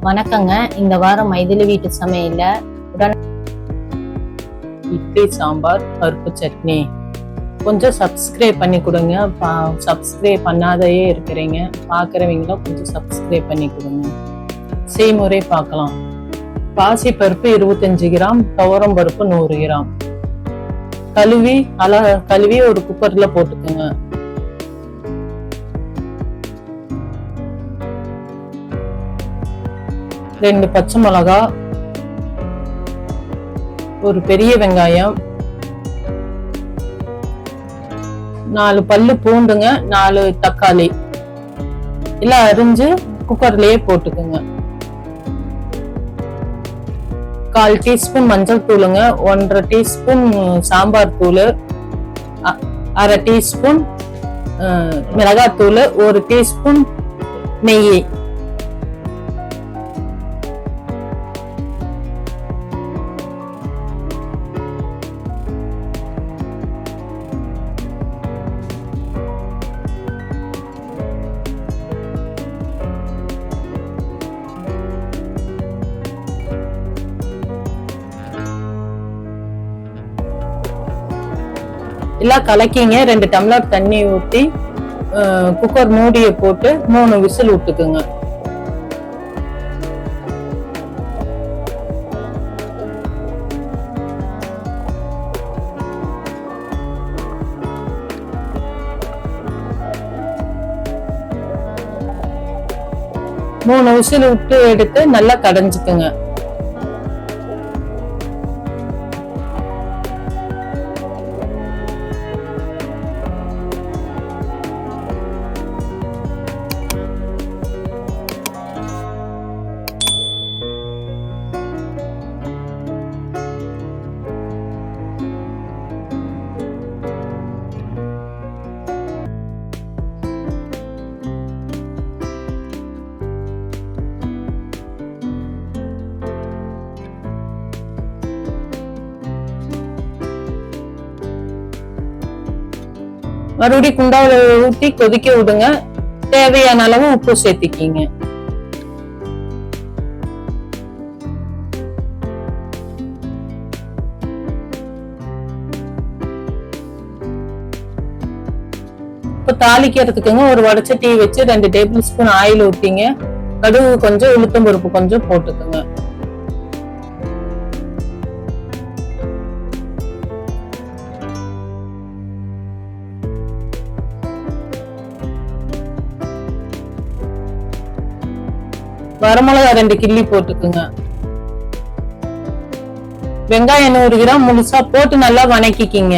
வணக்கங்க. இந்த வாரம் மைதிலி வீட்டு சமையல்ல இட்லி, சாம்பார், பருப்பு சட்னி. கொஞ்சம் சப்ஸ்கிரைப் பண்ணி கொடுங்க. சப்ஸ்கிரைப் பண்ணாதையே இருக்கிறீங்க. பார்க்குறவங்களும் கொஞ்சம் சப்ஸ்கிரைப் பண்ணி கொடுங்க. செய்முறை பார்க்கலாம். பாசி பருப்பு 25 கிராம், துவரம் பருப்பு 100 கிராம். கழுவி ஒரு குக்கர்ல போட்டுக்குங்க. ரெண்டு பச்சை மிளகா, ஒரு பெரிய வெங்காயம், 4 பல்லு பூண்டுங்க, 4 தக்காளி எல்லாம் அரிஞ்சு குக்கர்லயே போட்டுக்குங்க. 1/4 டீஸ்பூன் மஞ்சள் தூளுங்க, 1/2 டீஸ்பூன் சாம்பார் தூள், 1/2 டீஸ்பூன் மிளகாத்தூள், 1 டீஸ்பூன் நெய். எல்லாம் கலக்கிங்க. 2 டம்ளர் தண்ணி ஊற்றி குக்கர் மூடியை போட்டு 3 விசில் விட்டுக்குங்க. மூணு விசில் விட்டு எடுத்து நல்லா கடைஞ்சுக்குங்க. மறுபடியும் குண்டாவில ஊற்றி கொதிக்க விடுங்க. தேவையான அளவு உப்பு சேர்த்திக்கிங்க. இப்ப தாளிக்கிறதுக்குங்க ஒரு வடச்சட்டி வச்சு 2 டேபிள் ஸ்பூன் ஆயில் ஊத்திங்க. கடுகு கொஞ்சம், உளுத்தம் பருப்பு கொஞ்சம் போட்டுக்குங்க. வரமிளகா 2 கிள்ளி போட்டுக்குங்க. வெங்காயம் 100 கிராம் முழுசா போட்டு நல்லா வணக்கிக்கிங்க.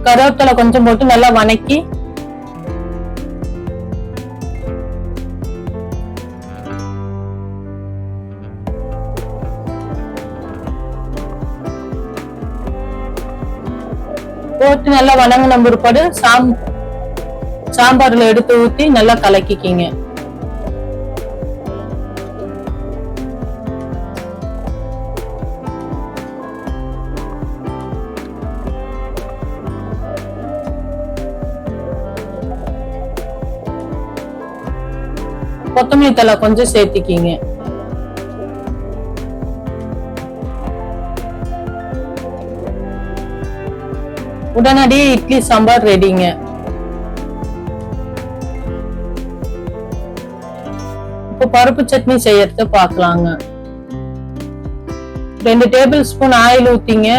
கருவேப்பிலை கொஞ்சம் போட்டு நல்லா வணக்கி போட்டு நல்லா வணங்கின பிற்பாடு சாம்பார்ல எடுத்து ஊத்தி நல்லா கலக்கிக்கிங்க. கொத்தமல்லி தழை கொஞ்சம் சேர்த்திக்கிங்க. உடனடியே இட்லி சாம்பார் ரெடிங்க. இப்ப பருப்பு சட்னி செய்யறத பாக்கலாங்க. 2 டேபிள் ஸ்பூன் ஆயில் ஊத்திங்க.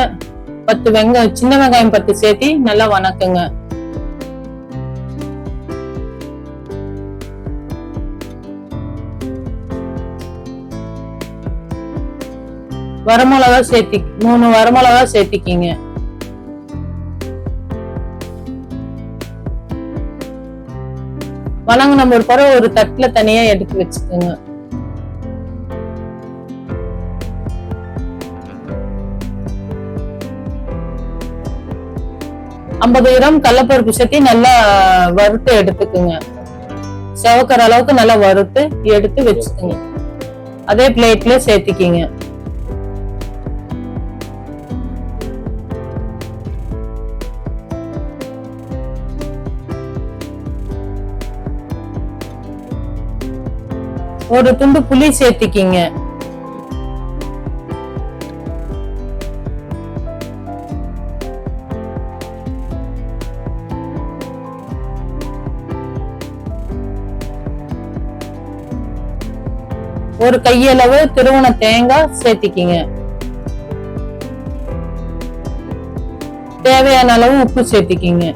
10 சின்ன வெங்காயம் 10 சேர்த்தி நல்லா வணக்குங்க. வரமிளகா 3 வரமிளகா சேர்த்திக்கிங்க. வணங்கின பிறகு ஒரு தட்டுல தனியா எடுத்து வச்சுக்கோங்க. 50 கிராம் கடலைப்பருப்பு சேர்த்து நல்லா வறுத்து எடுத்துக்குங்க. செவக்கிற அளவுக்கு நல்லா வறுத்து எடுத்து வச்சுக்குங்க. அதே பிளேட்ல சேர்த்துக்கிங்க. ஒரு துண்டு புளி சேர்த்துக்கிங்க. ஒரு கையளவு துருவன தேங்காய் சேர்த்துக்கிங்க. தேவையான அளவு உப்பு சேர்த்துக்கிங்க.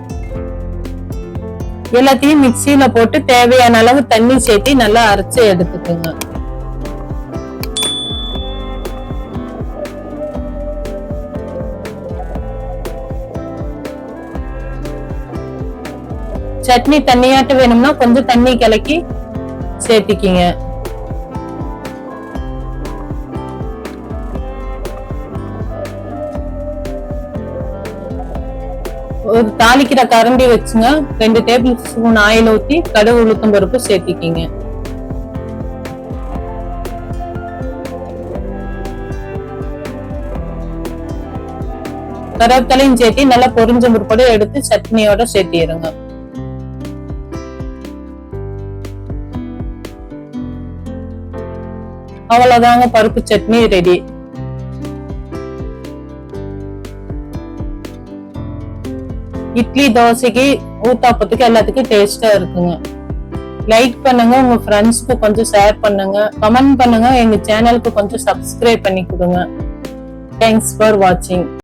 எல்லாத்தையும் மிக்சியில போட்டு தேவையான அளவு தண்ணி சேர்த்து நல்லா அரைச்சு எடுத்துக்குங்க. சட்னி தண்ணியாட்டு வேணும்னா கொஞ்சம் தண்ணி கலக்கி சேர்த்துக்கிங்க. ஒரு தாளிக்கிற கரண்டி வச்சுங்க. 2 டேபிள் ஸ்பூன் ஆயில் ஊத்தி கடுகு உளுத்தம் பருப்பு சேர்த்திக்கிங்க. கருவேப்பிலையும் சேர்த்தி நல்லா பொரிஞ்ச முற்பட எடுத்து சட்னியோட சேர்த்திடுங்க. அவ்வளவுதாங்க, பருப்பு சட்னி ரெடி. இட்லி, தோசைக்கு, ஊத்தாப்பத்துக்கு எல்லாத்துக்கும் டேஸ்டா இருக்குங்க. லைக் பண்ணுங்க, உங்க ஃப்ரெண்ட்ஸ்க்கு கொஞ்சம் ஷேர் பண்ணுங்க, கமெண்ட் பண்ணுங்க, எங்க சேனலுக்கு கொஞ்சம் சப்ஸ்கிரைப் பண்ணி கொடுங்க. தேங்க்ஸ் ஃபார் வாட்சிங்.